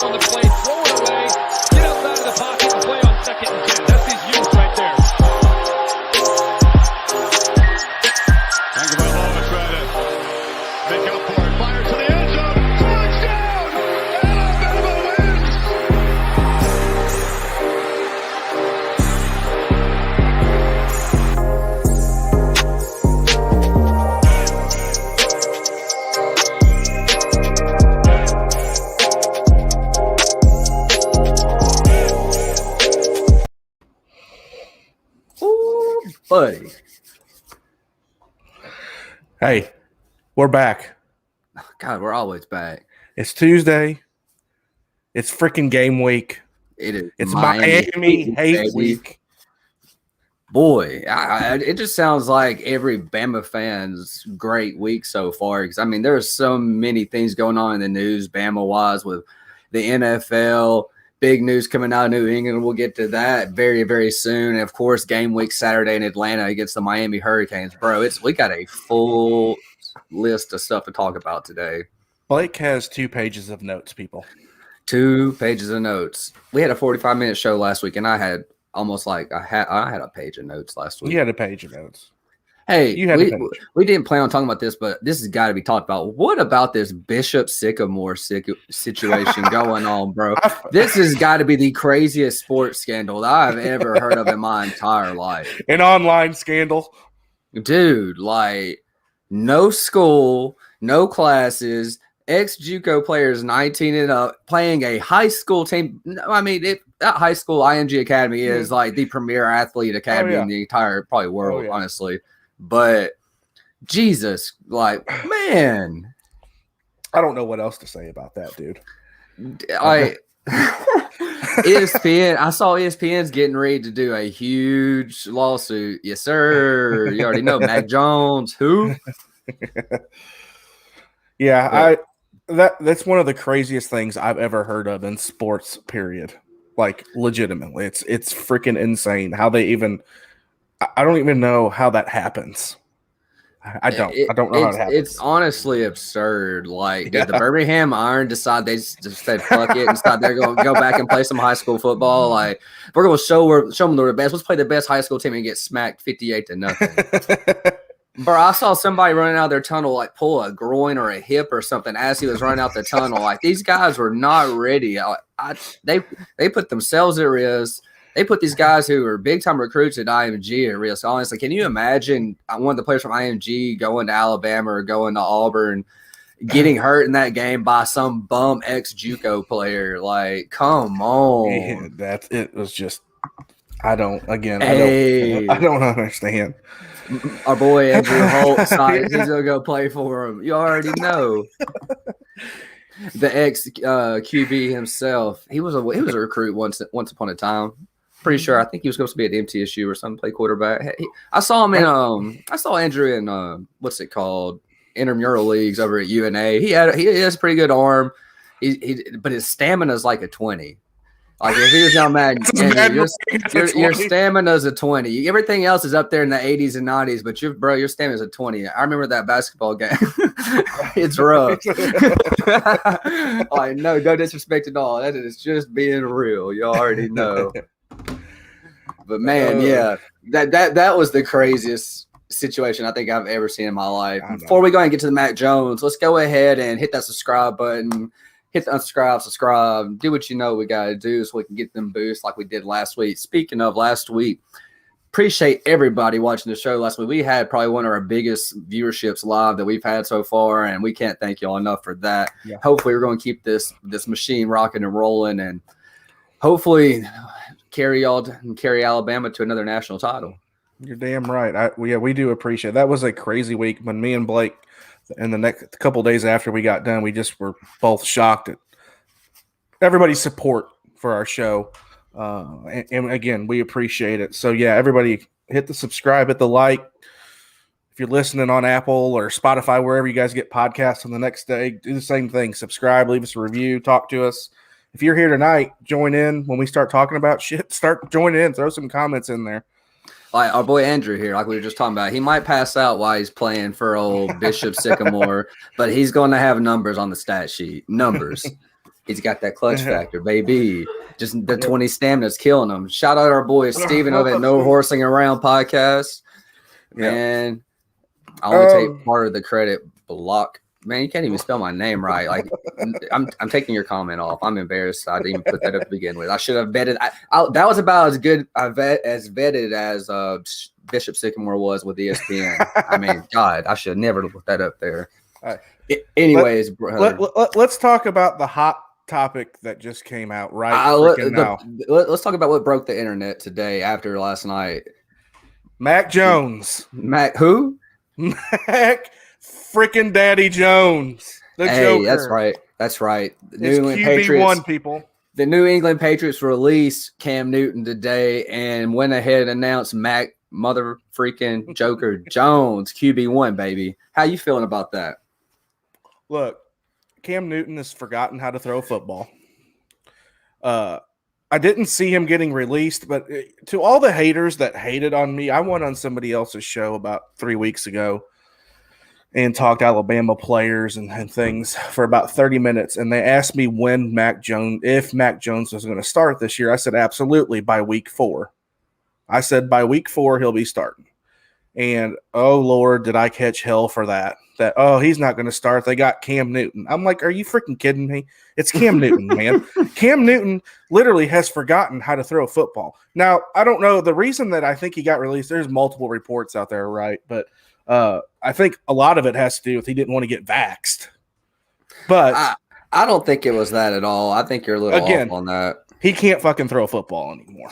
on the play, throw it away, get outside of the pocket and play on 2nd and 10. That's his youth right there. Tagovailoa trying to make up for it. Fires to the end zone. Touchdown! Alabama wins! Ooh, buddy. Hey, we're back. God, we're always back. It's Tuesday. It's freaking game week. It is. It's Miami hate week. Boy, it just sounds like every Bama fan's great week so far. Because, I mean, there's so many things going on in the news, Bama-wise, with the NFL. Big news coming out of New England. We'll get to that very, very soon. And, of course, game week Saturday in Atlanta against the Miami Hurricanes. Bro, we got a full list of stuff to talk about today. Blake has 2 pages of notes, people. 2 pages of notes. We had a 45-minute show last week, and I had almost like I had a page of notes last week. You had a page of notes. Hey, You had a page. we didn't plan on talking about this, but this has got to be talked about. What about this Bishop Sycamore situation going on, bro? This has got to be the craziest sports scandal that I've ever heard of in my entire life. An online scandal. Dude, like, no school, no classes, ex-JUCO players 19 and up playing a high school team. I mean, that high school IMG Academy is like the premier athlete academy in the entire probably world, honestly. But Jesus, like, man, I don't know what else to say about that, dude. ESPN, I saw ESPN's getting ready to do a huge lawsuit. Yes, sir. You already know Mac Jones. Who? That's one of the craziest things I've ever heard of in sports, period. Like, legitimately. It's freaking insane how they even – I don't even know how that happens. I don't know how it happens. It's honestly absurd. Like, did the Birmingham Iron decide they just said fuck it and decide they're going to go back and play some high school football? Like, we're going to show them they're the best. Let's play the best high school team and get smacked 58-0. Bro, I saw somebody running out of their tunnel, like, pull a groin or a hip or something as he was running out the tunnel. Like, these guys were not ready. They put themselves at risk. They put these guys who are big-time recruits at IMG at risk. Honestly, can you imagine one of the players from IMG going to Alabama or going to Auburn, getting hurt in that game by some bum ex-JUCO player? Like, come on. Man, it was just – I don't understand. Our boy Andrew Holt decided he's going to go play for him. You already know. The ex-QB himself, he was a recruit once upon a time. Pretty sure. I think he was supposed to be at MTSU or something, play quarterback. I saw him in I saw Andrew in what's it called? Intramural leagues over at UNA. He has a pretty good arm. But his stamina is like a 20. Like, if he was young man, your stamina is a 20. Everything else is up there in the 80s and 90s, but your stamina is a 20. I remember that basketball game. It's rough. Like, no disrespect at all. That is just being real. You already know. But man, that was the craziest situation I think I've ever seen in my life. Before we go and get to the Mac Jones, let's go ahead and hit that subscribe button. Hit the subscribe, do what you know we got to do so we can get them boosts like we did last week. Speaking of last week, appreciate everybody watching the show last week. We had probably one of our biggest viewerships live that we've had so far, and we can't thank y'all enough for that. Yeah. Hopefully we're going to keep this machine rocking and rolling, and hopefully carry Alabama to another national title. You're damn right. We do appreciate it. That was a crazy week when me and Blake – and the next couple of days after we got done, we just were both shocked at everybody's support for our show. And again, we appreciate it. So, yeah, everybody hit the subscribe, hit the like. If you're listening on Apple or Spotify, wherever you guys get podcasts on the next day, do the same thing. Subscribe, leave us a review, talk to us. If you're here tonight, join in when we start talking about shit. Start joining in. Throw some comments in there. Like our boy Andrew here, like we were just talking about, he might pass out while he's playing for old Bishop Sycamore, but he's going to have numbers on the stat sheet. Numbers. He's got that clutch factor, baby. Just the 20 stamina's killing him. Shout out our boy Steven over at No Horsing Around podcast. Man, I only take part of the credit. Block. Man, you can't even spell my name right. Like, I'm taking your comment off. I'm embarrassed. I didn't even put that up to begin with. I should have vetted. That was about as good as vetted as Bishop Sycamore was with ESPN. I mean, God, I should never put that up there. Anyways, let's talk about the hot topic that just came out now. Let's talk about what broke the internet today after last night. Mac Jones. Mac who? Mac freaking Daddy Jones. The Joker. That's right. The New England Patriots. People. The New England Patriots released Cam Newton today and went ahead and announced Mac mother freaking Joker Jones QB1, baby. How you feeling about that? Look, Cam Newton has forgotten how to throw a football. I didn't see him getting released, but to all the haters that hated on me, I went on somebody else's show about 3 weeks ago and talked Alabama players and things for about 30 minutes. And they asked me if Mac Jones was going to start this year. I said, absolutely, by week 4. I said, by week 4, he'll be starting. And, oh, Lord, did I catch hell for that, he's not going to start. They got Cam Newton. I'm like, are you freaking kidding me? It's Cam Newton, man. Cam Newton literally has forgotten how to throw a football. Now, I don't know. The reason that I think he got released, there's multiple reports out there, right? But I think a lot of it has to do with he didn't want to get vaxxed. But I don't think it was that at all. I think you're a little off on that. He can't fucking throw a football anymore.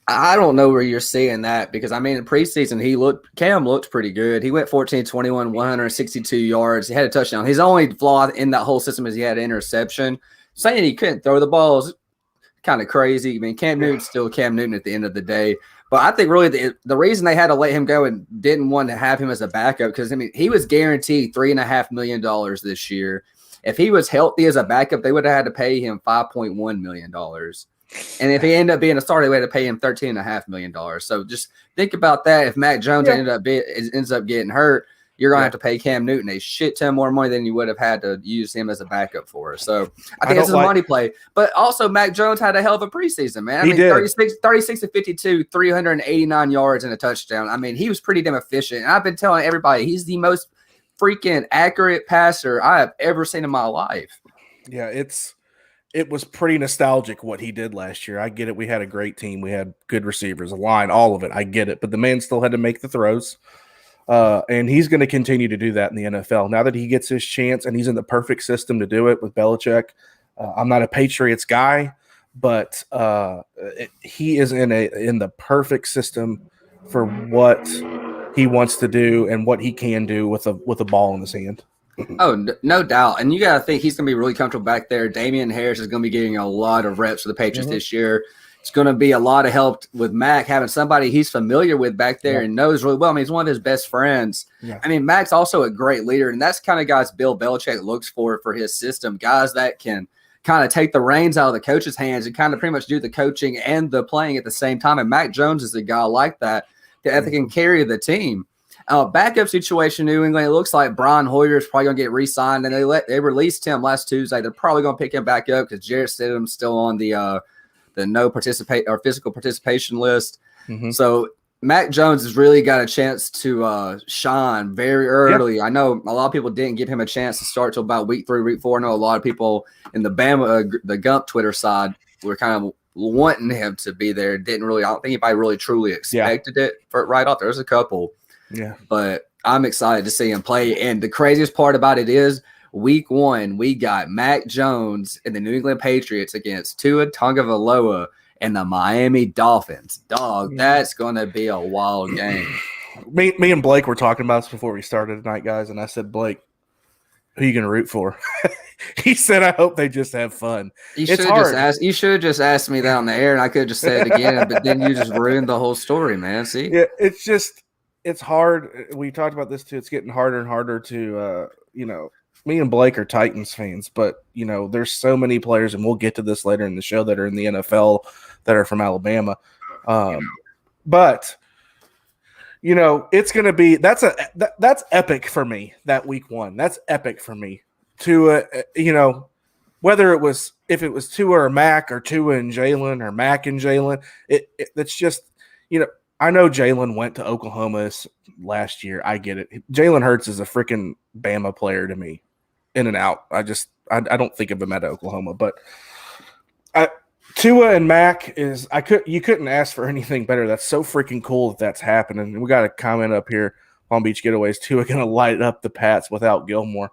I don't know where you're seeing that because, I mean, in preseason, Cam looked pretty good. He went 14-21, 162 yards. He had a touchdown. His only flaw in that whole system is he had an interception. Saying he couldn't throw the ball is kind of crazy. I mean, Cam Newton's still Cam Newton at the end of the day. But I think really the reason they had to let him go and didn't want to have him as a backup because, I mean, he was guaranteed $3.5 million this year. If he was healthy as a backup, they would have had to pay him $5.1 million. And if he ended up being a starter, they had to pay him $13.5 million. So just think about that. If Mac Jones ends up getting hurt, you're going to have to pay Cam Newton a shit ton more money than you would have had to use him as a backup for. So I think this is a money play. But also, Mac Jones had a hell of a preseason, man. I mean, 36 to 52, 389 yards and a touchdown. I mean, he was pretty damn efficient. And I've been telling everybody he's the most freaking accurate passer I have ever seen in my life. Yeah, it was pretty nostalgic what he did last year. I get it. We had a great team. We had good receivers, a line, all of it. I get it. But the man still had to make the throws. And he's going to continue to do that in the NFL. Now that he gets his chance and he's in the perfect system to do it with Belichick. I'm not a Patriots guy, but he is in the perfect system for what he wants to do and what he can do with a ball in his hand. Oh, no doubt. And you got to think he's going to be really comfortable back there. Damian Harris is going to be getting a lot of reps for the Patriots this year. It's going to be a lot of help with Mac having somebody he's familiar with back there and knows really well. I mean, he's one of his best friends. Yeah. I mean, Mac's also a great leader, and that's the kind of guys Bill Belichick looks for his system, guys that can kind of take the reins out of the coach's hands and kind of pretty much do the coaching and the playing at the same time. And Mac Jones is a guy like that can carry the team. Backup situation in New England, it looks like Brian Hoyer is probably going to get re-signed, and they released him last Tuesday. They're probably going to pick him back up because Jarrett Stidham's still on the no participate or physical participation list. So Mac Jones has really got a chance to shine very early. I know a lot of people didn't give him a chance to start till about week 3, week 4. I know a lot of people in the Bama, the Gump Twitter side were kind of wanting him to be there. I don't think anybody really truly expected it right off. There's a couple. Yeah, but I'm excited to see him play. And the craziest part about it is week 1, we got Mac Jones and the New England Patriots against Tua Tagovailoa and the Miami Dolphins. Dog, that's going to be a wild game. Me and Blake were talking about this before we started tonight, guys, and I said, Blake, who are you going to root for? He said, I hope they just have fun. You should have just asked me that on the air, and I could have just said it again, but then you just ruined the whole story, man. See? Yeah, it's hard. We talked about this too. It's getting harder and harder to, me and Blake are Titans fans, but, there's so many players, and we'll get to this later in the show, that are in the NFL that are from Alabama. But, it's going to be – that's epic for me, that week 1. That's epic for me to, whether if it was Tua or Mac or Tua and Jalen or Mac and Jalen, it's just, I know Jalen went to Oklahoma last year. I get it. Jalen Hurts is a freaking Bama player to me, in and out. I don't think of him at Oklahoma, but Tua and Mac you couldn't ask for anything better. That's so freaking cool that's happening. And we got a comment up here. Palm Beach Getaways, Tua going to light up the Pats without Gilmore.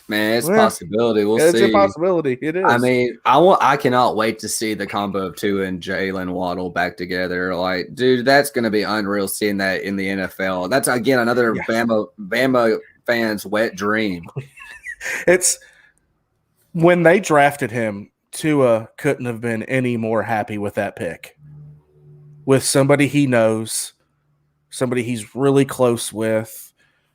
Man, it's a possibility. We'll see. It's a possibility. It is. I mean, I cannot wait to see the combo of Tua and Jalen Waddle back together. Like, dude, that's going to be unreal seeing that in the NFL. That's, again, another Bama fans' wet dream. It's when they drafted him, Tua couldn't have been any more happy with that pick. With somebody he knows, somebody he's really close with,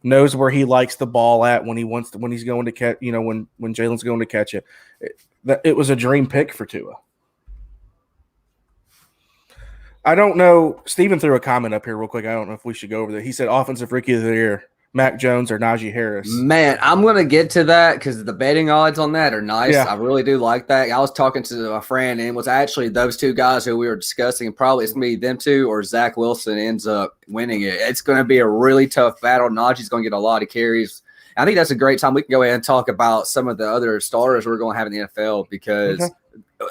knows where he likes the ball at when he's going to catch, when Jalen's going to catch it. It was a dream pick for Tua. I don't know. Steven threw a comment up here real quick. I don't know if we should go over that. He said offensive rookie of the year, Mac Jones or Najee Harris. Man, I'm going to get to that because the betting odds on that are nice. Yeah. I really do like that. I was talking to a friend, and it was actually those two guys who we were discussing. Probably it's going to be them two or Zach Wilson ends up winning it. It's going to be a really tough battle. Najee's going to get a lot of carries. I think that's a great time. We can go ahead and talk about some of the other starters we're going to have in the NFL because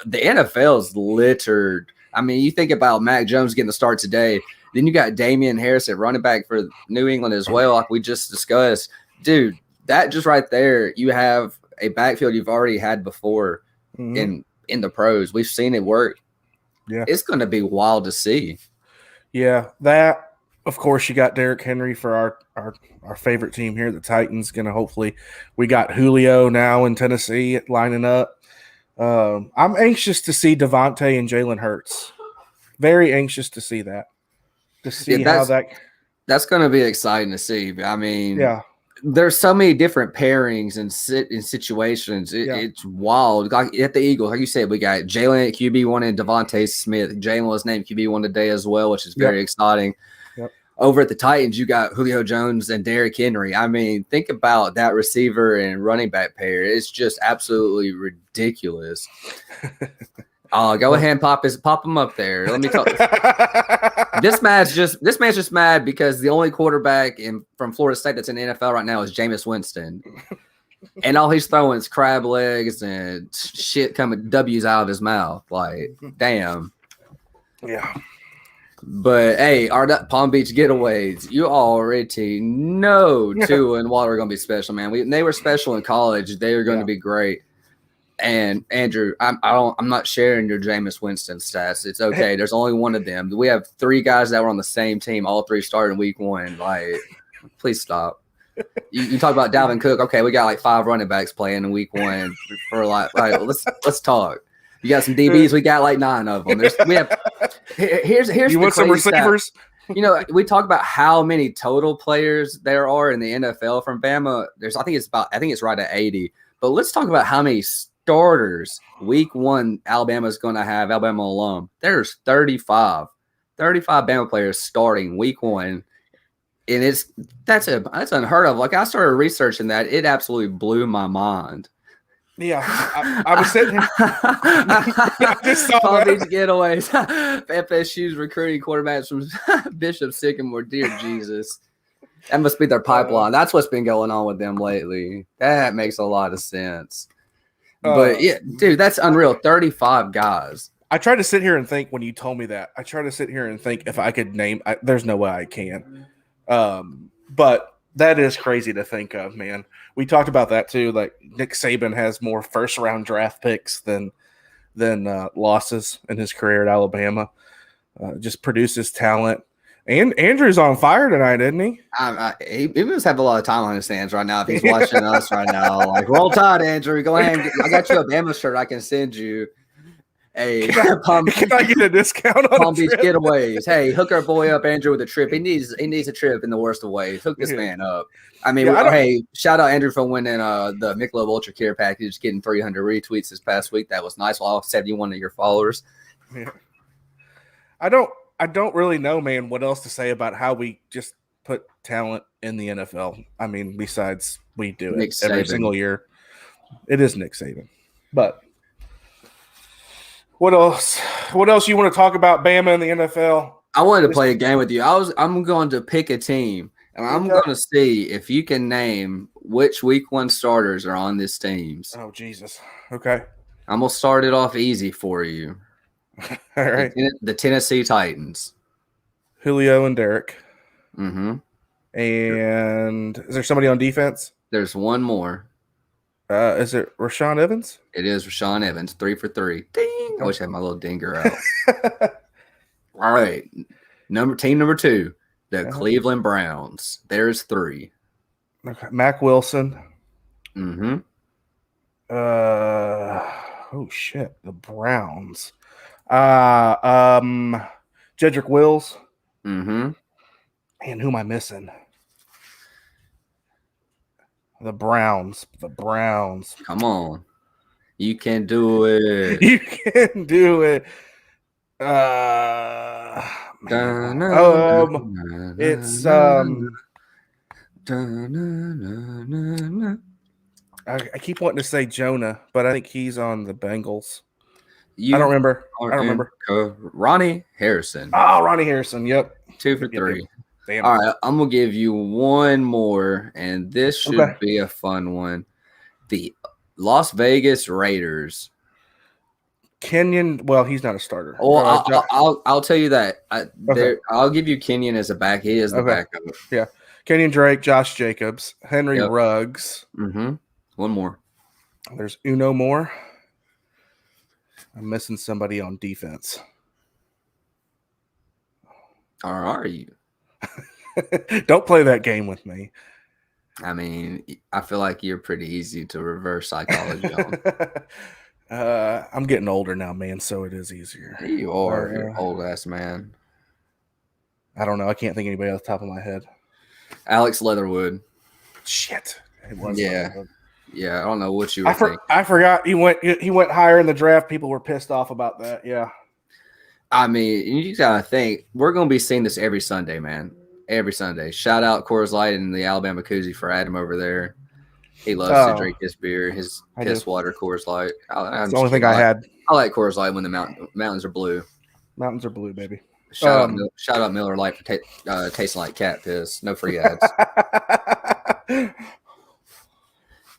the NFL is littered. I mean, you think about Mac Jones getting the start today. Then you got Damian Harris at running back for New England as well, like we just discussed. Dude, that just right there, you have a backfield you've already had before in the pros. We've seen it work. Yeah. It's going to be wild to see. Yeah, that, of course, you got Derrick Henry for our favorite team here, the Titans. Going to hopefully – we got Julio now in Tennessee lining up. I'm anxious to see Devontae and Jalen Hurts. Very anxious to see that. To see how that's going to be exciting to see. I mean, yeah, there's so many different pairings and in situations. It's wild. Like at the Eagles, like you said, we got Jalen at QB1 and Devontae Smith. Jalen was named QB1 today as well, which is very exciting. Yep. Over at the Titans, you got Julio Jones and Derrick Henry. I mean, think about that receiver and running back pair. It's just absolutely ridiculous. Go ahead and pop them up there. Let me talk. This man's just mad because the only quarterback from Florida State that's in the NFL right now is Jameis Winston, and all he's throwing is crab legs and shit coming W's out of his mouth. Like, damn. Yeah. But hey, our Palm Beach Getaways, you already know Tua and Water are going to be special, man. They were special in college. They are going to be great. And Andrew, I'm not sharing your Jameis Winston stats. It's okay. There's only one of them. We have three guys that were on the same team. All three started in week one. Like, please stop. You talk about Dalvin Cook. Okay, we got like 5 running backs playing in week one for like let's talk. You got some DBs. We got like 9 of them. Here's you want some receivers? Stat. We talk about how many total players there are in the NFL from Bama. I think it's right at 80. But let's talk about how many starters week one Alabama's going to have, Alabama alum. There's 35 Bama players starting week one. And that's unheard of. Like, I started researching that. It absolutely blew my mind. Yeah, I was sitting here. I just saw Palm that. Beach Getaways. FSU's recruiting quarterbacks from Bishop Sycamore. Dear Jesus. That must be their pipeline. That's what's been going on with them lately. That makes a lot of sense. But, yeah, dude, that's unreal. 35 guys. I tried to sit here and think when you told me that. I tried to sit here and think if I could name – there's no way I can. But that is crazy to think of, man. We talked about that too. Like, Nick Saban has more first-round draft picks than losses in his career at Alabama. Just produces talent. And Andrew's on fire tonight, isn't he? He must have a lot of time on his hands right now if he's watching us right now. Like, roll tide, Andrew. Go ahead. I got you a Bama shirt I can send you. Hey, can I get a discount on Palm Beach Getaways? Hey, hook our boy up, Andrew, with a trip. He needs a trip in the worst of ways. Hook this man up. I mean, hey, shout out Andrew for winning the Michelob Ultra Care package, getting 300 retweets this past week. That was nice. Well, 71 of your followers. Yeah. I don't really know, man, what else to say about how we just put talent in the NFL. I mean, besides we do it every single year. It is Nick Saban. But what else? What else you want to talk about Bama in the NFL? I wanted to play a game with you. I'm going to pick a team, and I'm Okay. going to see if you can name which week 1 starters are on this teams. Oh, Jesus. Okay. I'm going to start it off easy for you. All right. The Tennessee Titans. Julio and Derek. Mm-hmm. And is there somebody on defense? There's one more. Is it Rashaan Evans? It is Rashaan Evans, 3 for 3. Ding! I wish I had my little dinger out. All right. Team number 2, the Cleveland Browns. There's 3. Okay. Mac Wilson. Mm-hmm. Oh shit, the Browns. Jedrick Wills. Mm-hmm. And who am I missing? The Browns. Come on. You can do it. You can do it. It's I keep wanting to say Jonah, but I think he's on the Bengals. I don't remember. Ronnie Harrison. Oh, Ronnie Harrison. Yep. 2 for 3. Damn. All right, I'm gonna give you one more, and this should be a fun one. The Las Vegas Raiders. Kenyon. Well, he's not a starter. Well, I'll tell you that. I'll give you Kenyon as a back. He is the backup. Yeah, Kenyon Drake, Josh Jacobs, Henry Ruggs. Mm-hmm. One more. There's Uno Moore. I'm missing somebody on defense. Or are you? Don't play that game with me. I mean, I feel like you're pretty easy to reverse psychology on. I'm getting older now, man, so it is easier. You are. You're an old ass man. I don't know. I can't think of anybody off the top of my head. Alex Leatherwood. Shit. It was Leatherwood. Yeah, I don't know what you were thinking. I forgot he went higher in the draft. People were pissed off about that. Yeah. I mean, you gotta think we're gonna be seeing this every Sunday, man. Every Sunday. Shout out Coors Light and the Alabama Koozie for Adam over there. He loves to drink his beer, his piss water, Coors Light. That's the only thing I had. I like Coors Light when the mountains are blue. Mountains are blue, baby. Shout out Miller Lite for tasting like cat piss. No free ads.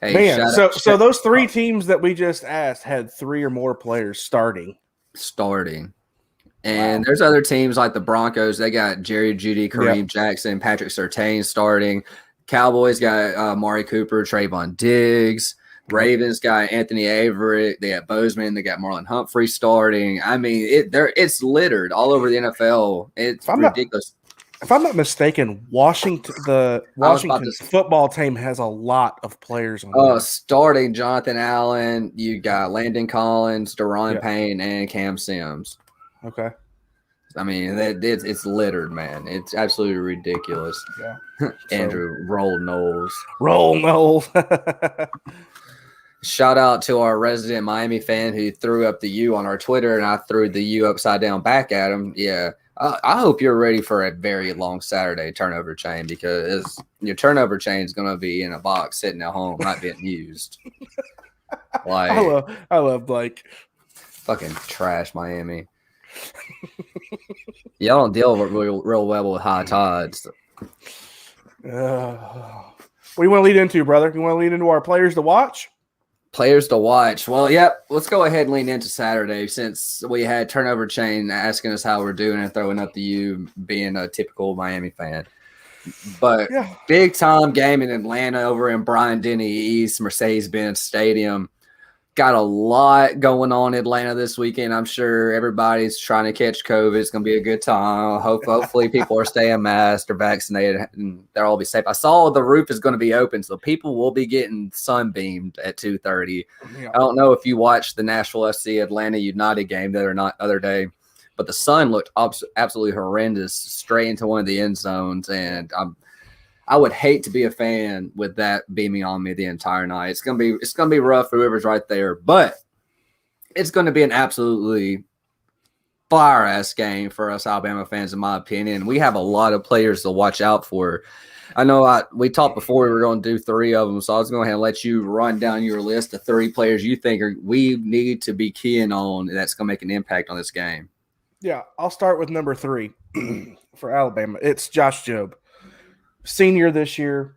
Hey, man, so those 3 teams that we just asked had 3 or more players starting. And there's other teams like the Broncos. They got Jerry Jeudy, Kareem Jackson, Patrick Surtain starting. Cowboys got Amari Cooper, Trayvon Diggs. Ravens got Anthony Averett. They got Bozeman. They got Marlon Humphrey starting. I mean, it's littered all over the NFL. It's ridiculous. If I'm not mistaken, Washington football team has a lot of players on starting Jonathan Allen. You got Landon Collins, Daron Payne, and Cam Sims. Okay. I mean, it's littered, man. It's absolutely ridiculous. Yeah. Andrew, Roll Knowles. Shout out to our resident Miami fan who threw up the U on our Twitter, and I threw the U upside down back at him. Yeah. I hope you're ready for a very long Saturday turnover chain, because your turnover chain is going to be in a box sitting at home, not being used. Like I love Blake. Fucking trash Miami. Y'all don't deal with real well with high tides. What do you want to lead into, brother? You want to lead into our players to watch? Players to watch. Well, yep. Let's go ahead and lean into Saturday, since we had turnover chain asking us how we're doing and throwing up the U, being a typical Miami fan. But big time game in Atlanta over in Bryant-Denny East, Mercedes-Benz Stadium. Got a lot going on in Atlanta this weekend. I'm sure everybody's trying to catch COVID. It's going to be a good time. Hopefully people are staying masked or vaccinated and they'll all be safe. I saw the roof is going to be open, so people will be getting sunbeamed at 2:30. Yeah. I don't know if you watched the Nashville FC Atlanta United game the other day, but the sun looked absolutely horrendous straight into one of the end zones, and I would hate to be a fan with that beaming on me the entire night. It's gonna be rough for whoever's right there, but it's gonna be an absolutely fire-ass game for us Alabama fans, in my opinion. We have a lot of players to watch out for. I know we talked before we were going to do 3 of them, so I was going to let you run down your list of 3 players you think we need to be keying on that's going to make an impact on this game. Yeah, I'll start with number 3 for Alabama. It's Josh Jobe, senior this year.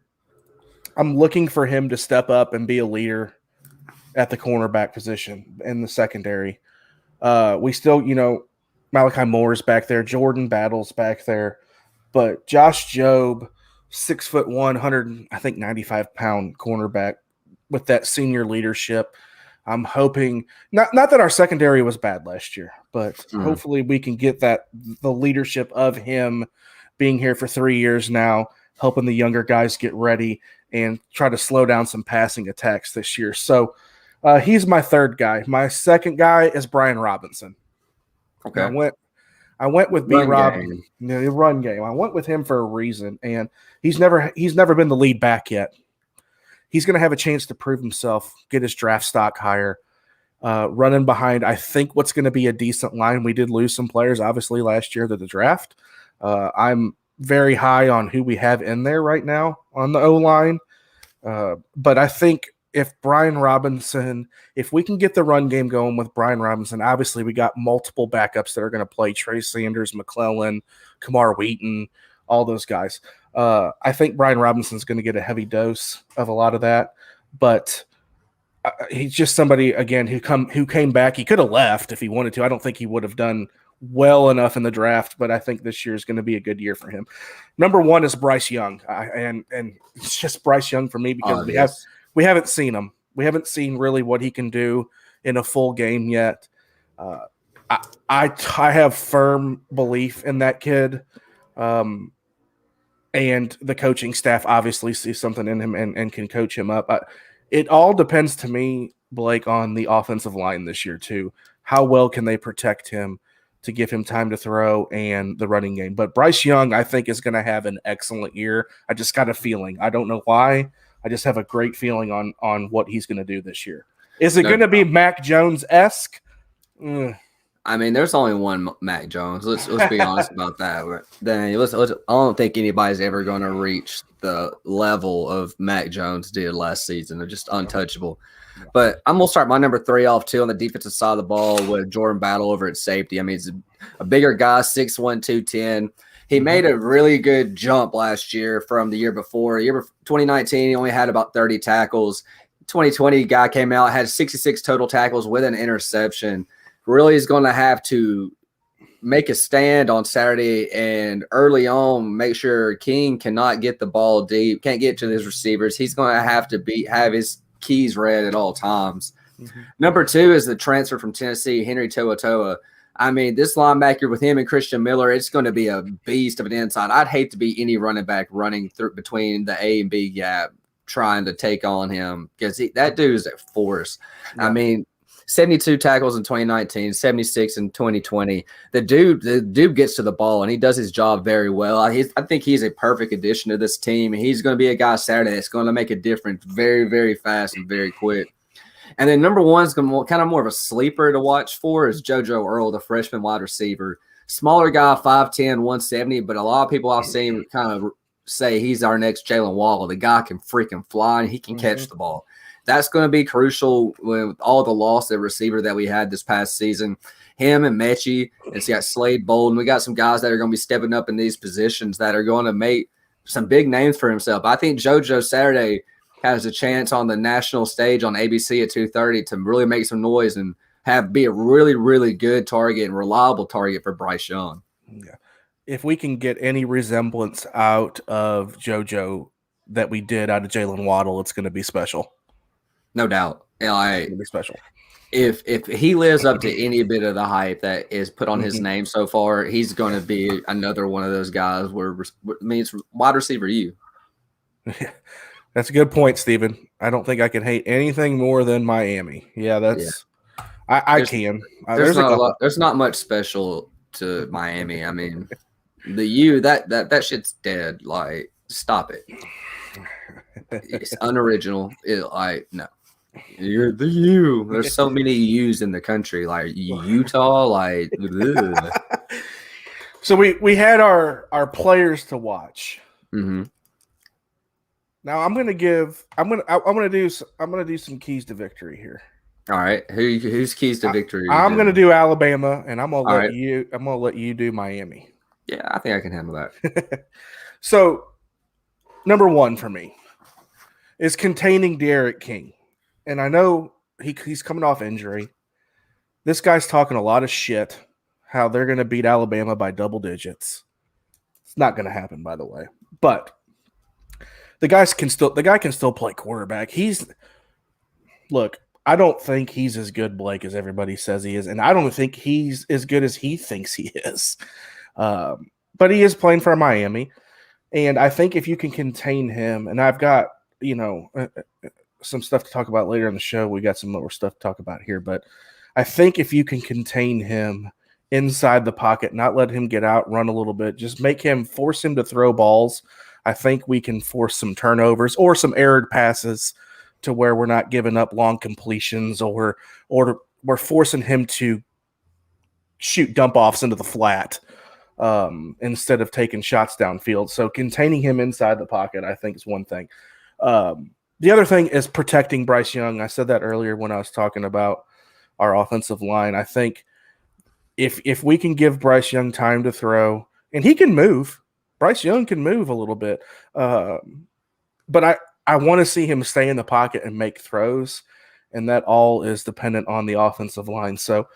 I'm looking for him to step up and be a leader at the cornerback position in the secondary. We still, Malachi Moore's back there, Jordan Battle's back there, but Josh Jobe, 6'1", 95-pound cornerback with that senior leadership. I'm hoping not that our secondary was bad last year, but hopefully we can get the leadership of him being here for 3 years now, helping the younger guys get ready and try to slow down some passing attacks this year. So he's my 3rd guy. My 2nd guy is Brian Robinson. Okay. I went with B. Rob, the run game. I went with him for a reason, and he's never been the lead back yet. He's going to have a chance to prove himself, get his draft stock higher, running behind, I think, what's going to be a decent line. We did lose some players, obviously, last year to the draft. I'm very high on who we have in there right now on the O-line. But I think if we can get the run game going with Brian Robinson, obviously we got multiple backups that are going to play, Trey Sanders, McClellan, Kamar Wheaton, all those guys. I think Brian Robinson's going to get a heavy dose of a lot of that, but he's just somebody, again, who came back. He could have left if he wanted to. I don't think he would have done well enough in the draft, but I think this year is going to be a good year for him. Number 1 is Bryce Young, and it's just Bryce Young for me because we haven't seen him. We haven't seen really what he can do in a full game yet. I have firm belief in that kid. And the coaching staff obviously sees something in him and can coach him up. It all depends to me, Blake, on the offensive line this year too. How well can they protect him to give him time to throw and the running game? But Bryce Young, I think, is going to have an excellent year. I just got a feeling. I don't know why. I just have a great feeling on what he's going to do this year. Is it going to be Mac Jones-esque? I mean, there's only one Mac Jones. Let's be honest about that. But then I don't think anybody's ever going to reach the level of Mac Jones did last season. They're just untouchable. Yeah. But I'm going to start my number 3 off too on the defensive side of the ball with Jordan Battle over at safety. I mean, he's a bigger guy, 6'1", 210. He made a really good jump last year from the year before. 2019, he only had about 30 tackles. 2020, guy came out, had 66 total tackles with an interception. Really is going to have to make a stand on Saturday and early on make sure King cannot get the ball deep, can't get to his receivers. He's going to have to have his keys read at all times. Mm-hmm. Number 2 is the transfer from Tennessee, Henry To'oTo'o. I mean, this linebacker with him and Christian Miller, it's going to be a beast of an inside. I'd hate to be any running back running through between the A and B gap trying to take on him because that dude's a force. Yeah. I mean, 72 tackles in 2019, 76 in 2020. The dude gets to the ball, and he does his job very well. I think he's a perfect addition to this team. He's going to be a guy Saturday that's going to make a difference very, very fast and very quick. And then number 1 is kind of more of a sleeper to watch for is JoJo Earl, the freshman wide receiver. Smaller guy, 5'10", 170, but a lot of people I've seen kind of say he's our next Jalen Waddle. The guy can freaking fly, and he can catch the ball. That's going to be crucial with all the loss of receiver that we had this past season. Him and Mechie, and it's got Slade Bolden. We got some guys that are going to be stepping up in these positions that are going to make some big names for himself. I think JoJo Saturday has a chance on the national stage on ABC at 2:30 to really make some noise and be a really, really good target and reliable target for Bryce Young. Yeah. If we can get any resemblance out of JoJo that we did out of Jalen Waddle, it's going to be special. No doubt. It's going to be special. If he lives up to any bit of the hype that is put on his name so far, he's going to be another one of those guys where it's wide receiver you. That's a good point, Steven. I don't think I can hate anything more than Miami. Yeah, that's I can. There's not much special to Miami. I mean, the U that shit's dead. Like, stop it. It's unoriginal. No. You're the U. There's so many U's in the country, like Utah, like. So we had our players to watch. Mm-hmm. Now I'm gonna do some keys to victory here. All right. Who's keys to victory? I'm gonna do Alabama, and I'm gonna All let right. you do Miami. Yeah, I think I can handle that. So number one for me is containing Derek King, and I know he's coming off injury. This guy's talking a lot of shit. How they're gonna beat Alabama by double digits. It's not gonna happen, by the way, but. The guy can still play quarterback. I don't think he's as good, Blake, as everybody says he is, and I don't think he's as good as he thinks he is. But he is playing for Miami, and I think if you can contain him, and I've got some stuff to talk about later in the show. We got some more stuff to talk about here, but I think if you can contain him inside the pocket, not let him get out, run a little bit, just force him to throw balls. I think we can force some turnovers or some errored passes to where we're not giving up long completions or we're forcing him to shoot dump offs into the flat instead of taking shots downfield. So containing him inside the pocket, I think, is one thing. The other thing is protecting Bryce Young. I said that earlier when I was talking about our offensive line. I think if we can give Bryce Young time to throw, and he can move. Bryce Young can move a little bit, but I want to see him stay in the pocket and make throws, and that all is dependent on the offensive line. So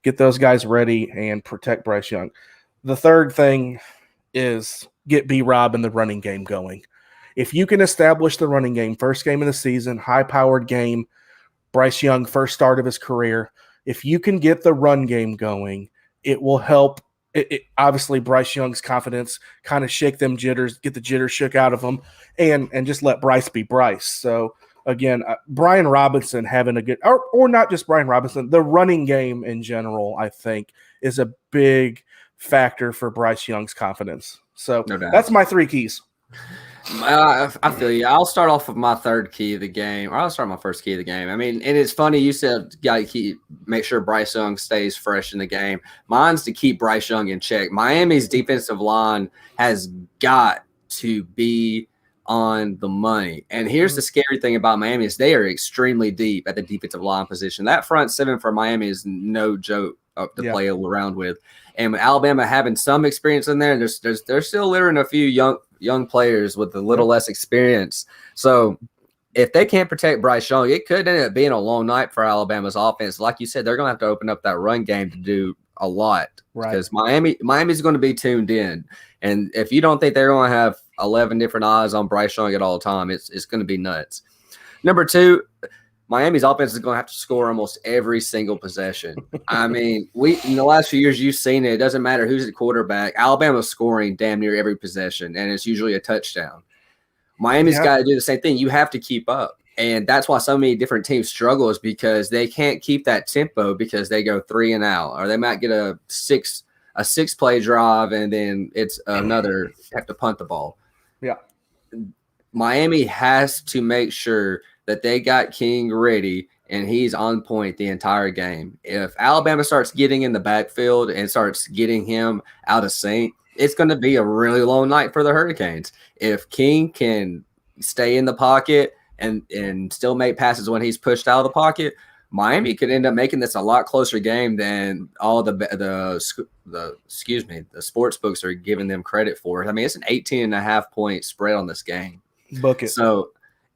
get those guys ready and protect Bryce Young. The third thing is get B-Rob in the running game going. If you can establish the running game, first game of the season, high-powered game, Bryce Young, first start of his career, if you can get the run game going, it will help. Obviously, Bryce Young's confidence, kind of shake them jitters, get the jitters shook out of them, and just let Bryce be Bryce. So, again, Brian Robinson having a good – or not just Brian Robinson, the running game in general, I think, is a big factor for Bryce Young's confidence. So that's my three keys. I feel you. I'll start off with my third key of the game, or I'll start my first key of the game. I mean, and it's funny you said got to make sure Bryce Young stays fresh in the game. Mine's to keep Bryce Young in check. Miami's defensive line has got to be on the money. And here's the scary thing about Miami is they are extremely deep at the defensive line position. That front seven for Miami is no joke to play around with. And with Alabama having some experience in there, they're still littering a few young players with a little less experience. So if they can't protect Bryce Young, it could end up being a long night for Alabama's offense. Like you said, they're going to have to open up that run game to do a lot because Miami's going to be tuned in. And if you don't think they're going to have 11 different eyes on Bryce Young at all time, it's going to be nuts. Number two, Miami's offense is going to have to score almost every single possession. I mean, in the last few years, you've seen it. It doesn't matter who's at quarterback. Alabama's scoring damn near every possession, and it's usually a touchdown. Miami's got to do the same thing. You have to keep up, and that's why so many different teams struggle is because they can't keep that tempo because they go 3 and out, or they might get a six-play drive, and then it's another have to punt the ball. Yeah, Miami has to make sure that they got King ready and he's on point the entire game. If Alabama starts getting in the backfield and starts getting him out of sync, it's going to be a really long night for the Hurricanes. If King can stay in the pocket and still make passes when he's pushed out of the pocket, Miami could end up making this a lot closer game than all the sports books are giving them credit for. I mean, it's an 18.5 point spread on this game. Book it. So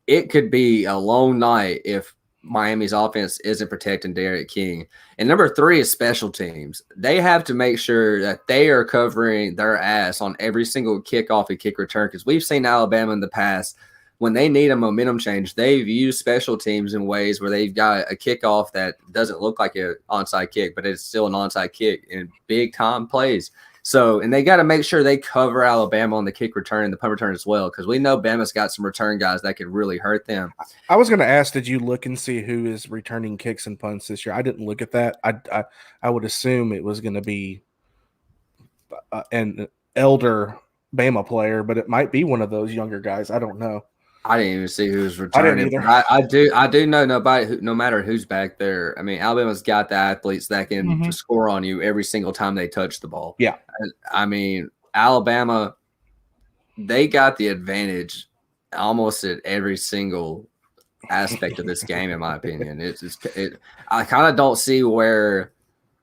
it could be a long night if Miami's offense isn't protecting Derek King. And number three is special teams. They have to make sure that they are covering their ass on every single kickoff and kick return because we've seen Alabama in the past when they need a momentum change, they've used special teams in ways where they've got a kickoff that doesn't look like an onside kick, but it's still an onside kick in big-time plays. So, and they got to make sure they cover Alabama on the kick return and the punt return as well, because we know Bama's got some return guys that could really hurt them. I was going to ask, did you look and see who is returning kicks and punts this year? I didn't look at that. I would assume it was going to be an elder Bama player, but it might be one of those younger guys. I don't know. I didn't even see who was returning. I do know no matter who's back there. I mean, Alabama's got the athletes that can score on you every single time they touch the ball. Yeah. I mean, Alabama, they got the advantage almost at every single aspect of this game, in my opinion. I kind of don't see where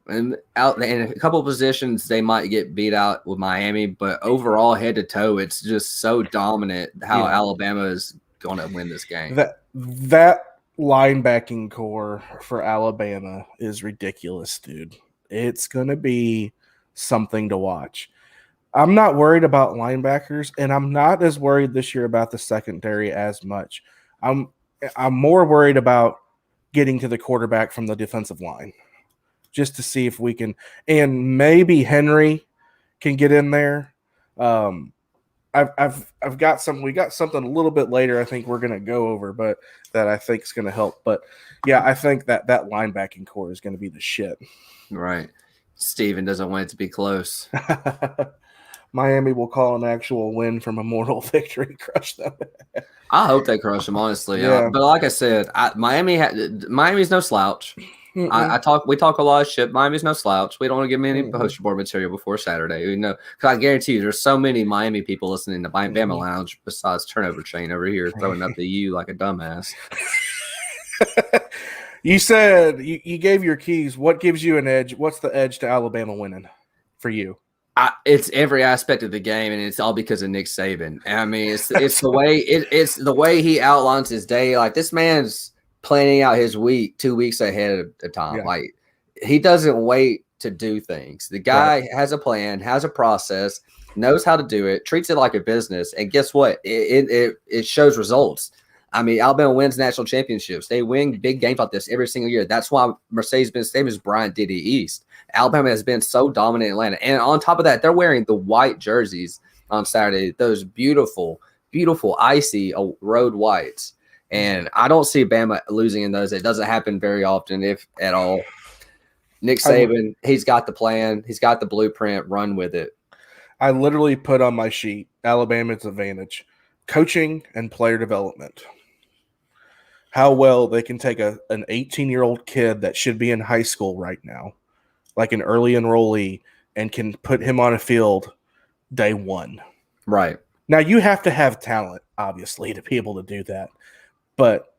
in a couple of positions they might get beat out with Miami, but overall, head to toe, it's just so dominant how Alabama is going to win this game. That linebacking core for Alabama is ridiculous, dude. It's going to be something to watch. I'm not worried about linebackers, and I'm not as worried this year about the secondary as much. I'm more worried about getting to the quarterback from the defensive line, just to see if we can, and maybe Henry can get in there. I've got some. We got something a little bit later. I think we're going to go over, but that I think is going to help. But yeah, I think that linebacking core is going to be the shit. Right. Steven doesn't want it to be close. Miami will call an actual win from a moral victory, crush them. I hope they crush them, honestly. Yeah. But like I said, Miami's no slouch. We talk a lot of shit. Miami's no slouch. We don't want to give them any poster board material before Saturday. Because I guarantee you, there's so many Miami people listening to Bama Lounge besides Turnover Chain over here throwing up the U like a dumbass. You said you gave your keys. What gives you an edge? What's the edge to Alabama winning for you? It's every aspect of the game, and it's all because of Nick Saban. And I mean, it's the way he outlines his day. Like, this man's planning out his week 2 weeks ahead of time. Yeah. Like, he doesn't wait to do things. The guy has a plan, has a process, knows how to do it, treats it like a business, and guess what? It shows results. I mean, Alabama wins national championships. They win big games like this every single year. That's why Mercedes-Benz same as Bryant Diddy East. Alabama has been so dominant in Atlanta. And on top of that, they're wearing the white jerseys on Saturday, those beautiful, beautiful, icy road whites. And I don't see Bama losing in those. It doesn't happen very often, if at all. Nick Saban, he's got the plan. He's got the blueprint. Run with it. I literally put on my sheet Alabama's advantage, coaching and player development. How well they can take an 18-year-old kid that should be in high school right now, like an early enrollee, and can put him on a field day one. Right. Now, you have to have talent, obviously, to be able to do that. But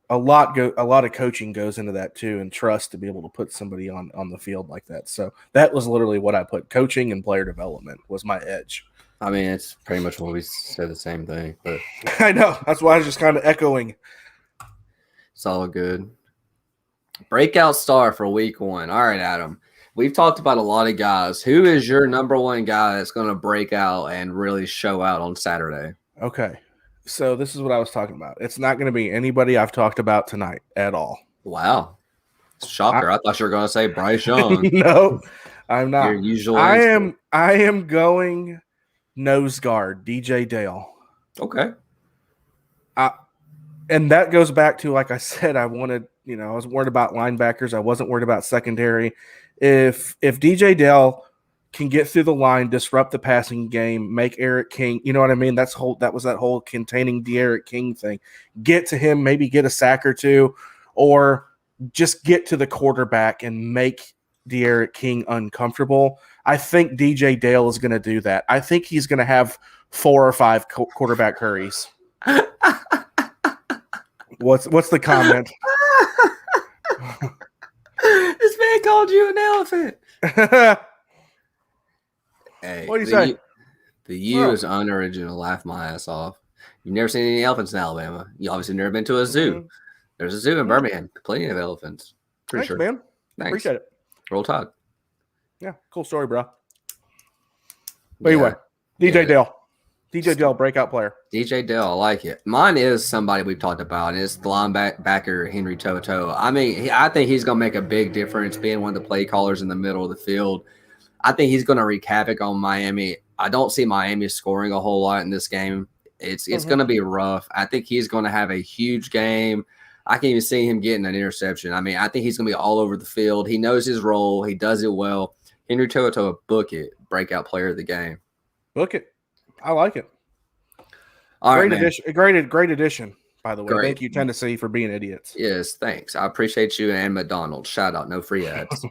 a lot of coaching goes into that too, and trust to be able to put somebody on the field like that. So that was literally what I put. Coaching and player development was my edge. I mean, it's pretty much what we said the same thing. But I know. That's why I was just kind of echoing. It's all good. Breakout star for week 1. All right, Adam. We've talked about a lot of guys. Who is your number one guy that's going to break out and really show out on Saturday? Okay. So this is what I was talking about. It's not going to be anybody I've talked about tonight at all. Wow. Shocker. I thought you were going to say Bryce Young. No, I'm not. Your usual I am going nose guard, DJ Dale. Okay. And that goes back to, like I said, I was worried about linebackers. I wasn't worried about secondary. If DJ Dale can get through the line, disrupt the passing game, make Eric King, you know what I mean? That was that whole containing D'Eriq King thing. Get to him, maybe get a sack or two, or just get to the quarterback and make D'Eriq King uncomfortable. I think DJ Dale is going to do that. I think he's going to have 4 or 5 quarterback hurries. What's the comment? This man called you an elephant. Hey, what do you say? The U is unoriginal. Laugh my ass off. You've never seen any elephants in Alabama. You obviously never been to a zoo. Mm-hmm. There's a zoo in Birmingham. Plenty of elephants. Thanks, sure. Man. Thanks. Appreciate it. Roll Tide. Yeah, cool story, bro. But anyway, DJ Dale. DJ Dale, breakout player. DJ Dale, I like it. Mine is somebody we've talked about. It's the linebacker, Henry To'oTo'o. I mean, I think he's going to make a big difference being one of the play callers in the middle of the field. I think he's going to wreak havoc on Miami. I don't see Miami scoring a whole lot in this game. It's going to be rough. I think he's going to have a huge game. I can even see him getting an interception. I mean, I think he's going to be all over the field. He knows his role. He does it well. Henry To'oTo'o, book it. Breakout player of the game. Book it. I like it. All great right, addition. Great addition, by the way. Great. Thank you, Tennessee, for being idiots. Yes, thanks. I appreciate you and McDonald's. Shout out, no free ads.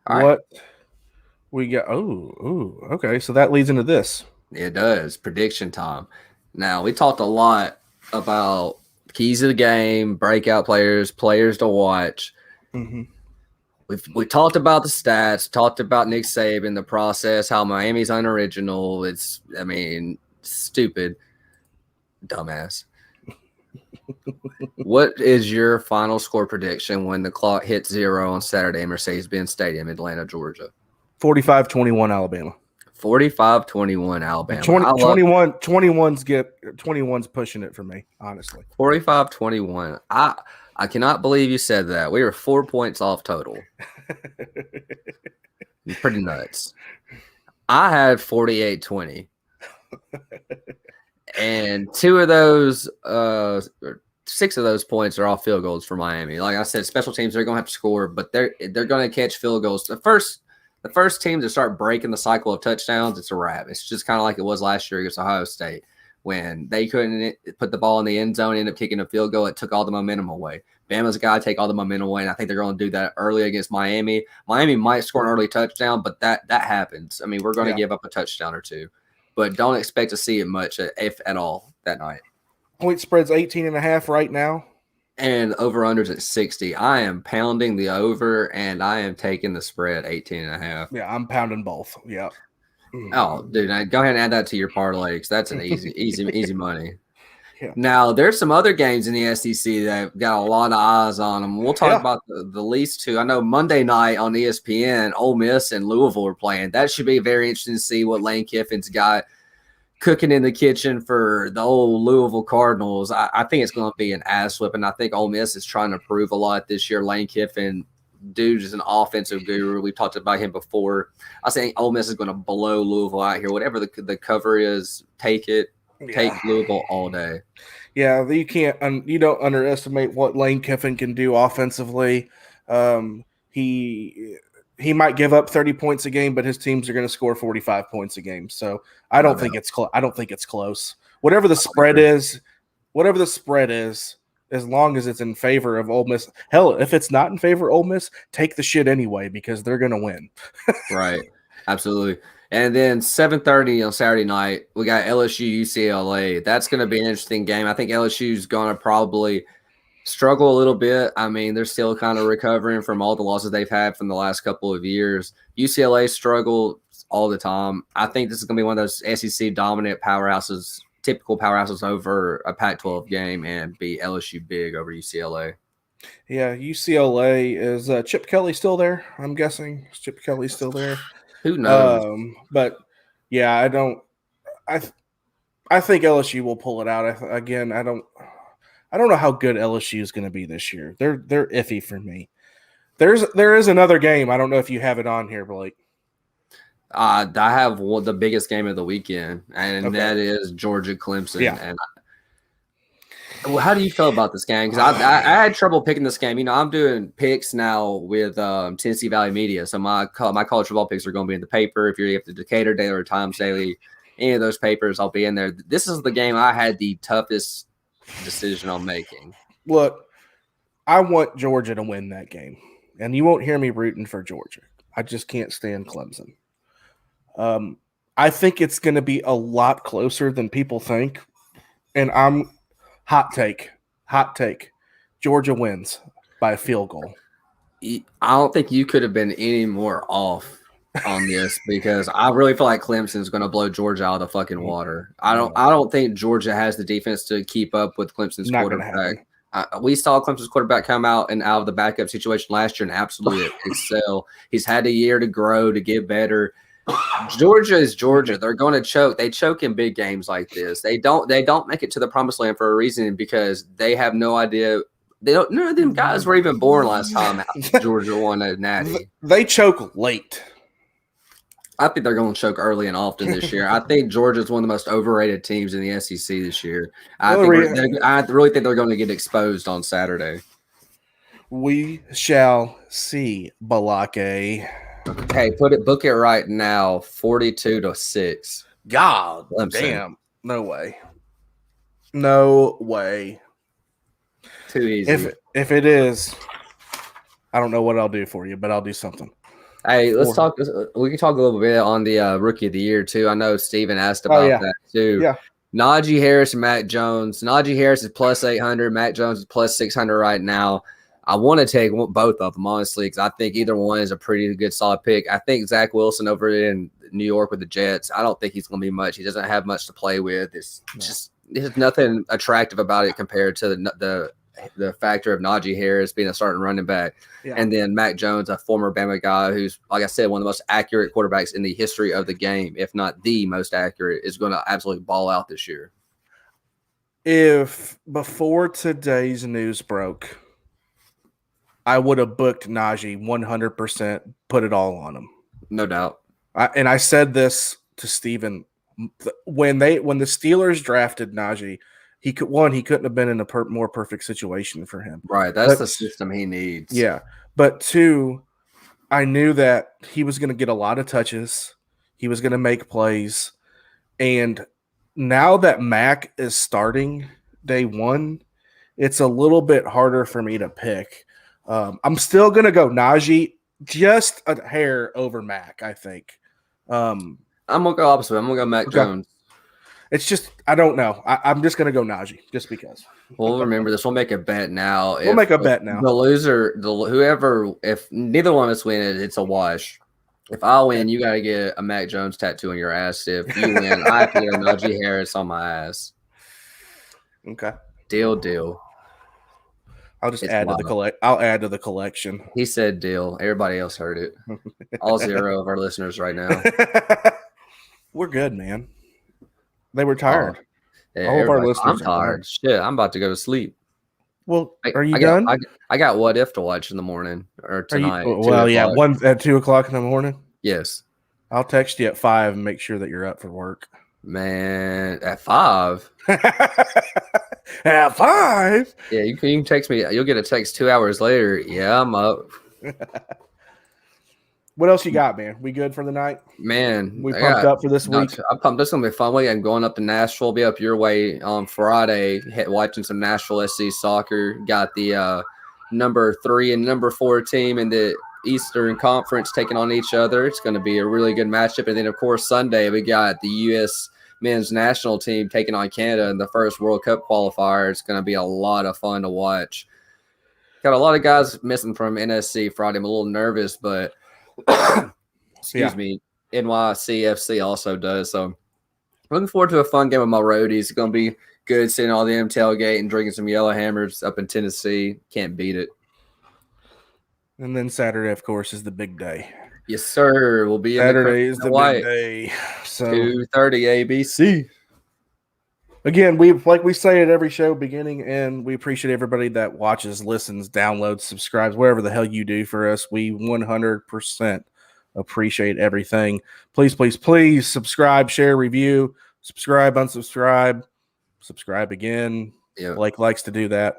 All right. What we got? Oh, okay. So that leads into this. It does. Prediction time. Now, we talked a lot about keys of the game, breakout players, players to watch. Mm-hmm. We talked about the stats, talked about Nick Saban, the process, how Miami's unoriginal. Stupid, dumbass. What is your final score prediction when the clock hits 0 on Saturday in Mercedes-Benz Stadium, Atlanta, Georgia? 45-21 Alabama. 45-21 Alabama. 21's pushing it for me, honestly. 45-21. I cannot believe you said that. We were 4 points off total. Pretty nuts. I had 48-20. And 6 of those points are all field goals for Miami. Like I said, special teams, they're going to have to score, but they're going to catch field goals. The first team to start breaking the cycle of touchdowns, it's a wrap. It's just kind of like it was last year against Ohio State when they couldn't put the ball in the end zone, end up kicking a field goal. It took all the momentum away. Bama's got to take all the momentum away, and I think they're going to do that early against Miami. Miami might score an early touchdown, but that happens. I mean, we're going to give up a touchdown or two, but don't expect to see it much, if at all, that night. Point spread's 18.5 right now. And over-under's at 60. I am pounding the over, and I am taking the spread 18.5. Yeah, I'm pounding both. Yeah. Oh, dude, go ahead and add that to your parlay because that's an easy money. Yeah. Now, there's some other games in the SEC that got a lot of eyes on them. We'll talk about the least two. I know Monday night on ESPN, Ole Miss and Louisville are playing. That should be very interesting to see what Lane Kiffin's got cooking in the kitchen for the old Louisville Cardinals. I think it's going to be an ass whipping. I think Ole Miss is trying to prove a lot this year. Lane Kiffin, dude, is an offensive guru. We talked about him before. I think Ole Miss is going to blow Louisville out here. Whatever the cover is, take it. Take Louisville all day. Yeah, you don't underestimate what Lane Kiffin can do offensively. He might give up 30 points a game, but his teams are going to score 45 points a game. So I don't think it's close. Whatever the spread is, as long as it's in favor of Ole Miss. Hell, if it's not in favor of Ole Miss, take the shit anyway because they're going to win. Right. Absolutely. And then 7:30 on Saturday night, we got LSU UCLA. That's going to be an interesting game. I think LSU's going to probably struggle a little bit. I mean, they're still kind of recovering from all the losses they've had from the last couple of years. UCLA struggle all the time. I think this is going to be one of those SEC dominant powerhouses, typical powerhouses over a Pac-12 game, and be LSU big over UCLA. Yeah, UCLA is Chip Kelly still there? I'm guessing Chip Kelly's still there. Who knows? But yeah, I think LSU will pull it out. I don't know how good LSU is going to be this year. They're iffy for me. There is another game. I don't know if you have it on here, Blake. I have the biggest game of the weekend, and that is Georgia Clemson. Yeah. And how do you feel about this game? Because I had trouble picking this game. You know, I'm doing picks now with Tennessee Valley Media, so my college football picks are going to be in the paper. If you have the Decatur Daily or Times Daily, any of those papers, I'll be in there. This is the game I had the toughest decision on making. Look, I want Georgia to win that game, and you won't hear me rooting for Georgia. I just can't stand Clemson. I think it's going to be a lot closer than people think, and I'm hot take. Georgia wins by a field goal. I don't think you could have been any more off on this because I really feel like Clemson's going to blow Georgia out of the fucking water. I don't think Georgia has the defense to keep up with Clemson's quarterback. We saw Clemson's quarterback come out of the backup situation last year and absolutely excel. He's had a year to grow, to get better. Georgia is Georgia. They're going to choke. They choke in big games like this. They don't make it to the promised land for a reason because they have no idea. None of them guys were even born last time Georgia won a natty. They choke late. I think they're going to choke early and often this year. I think Georgia's one of the most overrated teams in the SEC this year. I really think they're going to get exposed on Saturday. We shall see, Balake. Okay, book it right now. 42-6. God Clemson. damn. No way. No way. Too easy. If it is, I don't know what I'll do for you, but I'll do something. Hey, let's Four. talk. We can talk a little bit on the rookie of the year too. I know Steven asked Oh, about yeah. that too. Yeah. Najee Harris and Mac Jones. Najee Harris is plus 800. Mac Jones is plus 600 right now. I want to take both of them honestly because I think either one is a pretty good solid pick. I think Zach Wilson over in New York with the Jets. I don't think he's going to be much. He doesn't have much to play with. It's just there's nothing attractive about it compared to the factor of Najee Harris being a starting running back. Yeah. And then Mac Jones, a former Bama guy who's, like I said, one of the most accurate quarterbacks in the history of the game, if not the most accurate, is going to absolutely ball out this year. If before today's news broke, I would have booked Najee 100%, put it all on him. No doubt. And I said this to Steven when the Steelers drafted Najee. He couldn't have been in a more perfect situation for him. Right, that's the system he needs. Yeah, but two, I knew that he was going to get a lot of touches. He was going to make plays, and now that Mac is starting day one, it's a little bit harder for me to pick. I'm still going to go Najee, just a hair over Mac, I think. I'm going to go opposite. I'm going to go Mac Jones. It's just, I don't know. I'm just going to go Najee just because. We'll remember this. We'll make a bet now. We'll make a bet now. The loser, whoever, if neither one of us win it, it's a wash. If I win, you got to get a Mac Jones tattoo on your ass. If you win, I have to get a Najee Harris on my ass. Okay. Deal. I'll just add to the I'll add to the collection. He said deal. Everybody else heard it. All 0 of our listeners right now. We're good, man. They were tired. Yeah, all of our listeners. I'm tired. Shit, I'm about to go to sleep. Well, are you done? I got What If to watch in the morning or tonight. Well, yeah, at 2:00 in the morning. Yes. I'll text you at 5 and make sure that you're up for work. Man, at 5. At 5. Yeah, you can text me. You'll get a text 2 hours later. Yeah, I'm up. What else you got, man? We good for the night? Man, we pumped up for this week. I'm pumped. This is gonna be a fun week. I'm going up to Nashville. Be up your way on Friday, watching some Nashville SC soccer. Got the number 3 and number 4 team in the Eastern Conference taking on each other. It's going to be a really good matchup. And then, of course, Sunday we got the U.S. men's national team taking on Canada in the first World Cup qualifier. It's going to be a lot of fun to watch. Got a lot of guys missing from NSC Friday. I'm a little nervous, but excuse me, NYCFC also does. So looking forward to a fun game with my roadies. It's going to be good seeing all the tailgate and drinking some Yellow Hammers up in Tennessee. Can't beat it. And then Saturday, of course, is the big day. Yes, sir. We'll be Saturday is the big day. So 2:30 ABC. Again, we say at every show beginning, and we appreciate everybody that watches, listens, downloads, subscribes, whatever the hell you do for us. We 100% appreciate everything. Please, please, please subscribe, share, review, subscribe, unsubscribe, subscribe again. Yeah. Blake likes to do that.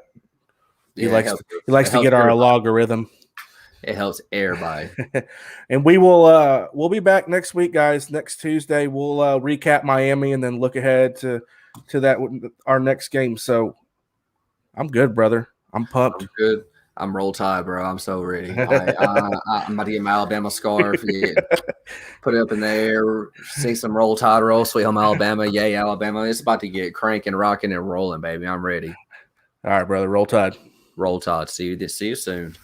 He Yeah, likes to get our algorithm. It helps everybody. And we'll be back next week, guys. Next Tuesday, we'll recap Miami and then look ahead to that our next game. So I'm good, brother. I'm pumped. I'm good. I'm roll tide, bro. I'm so ready. I'm about to get my Alabama scarf, put it up in the air, sing some Roll Tide, Roll Sweet Home Alabama. Yay, Alabama. It's about to get cranking, rocking, and rolling, baby. I'm ready. All right, brother. Roll Tide. Roll Tide. See you soon.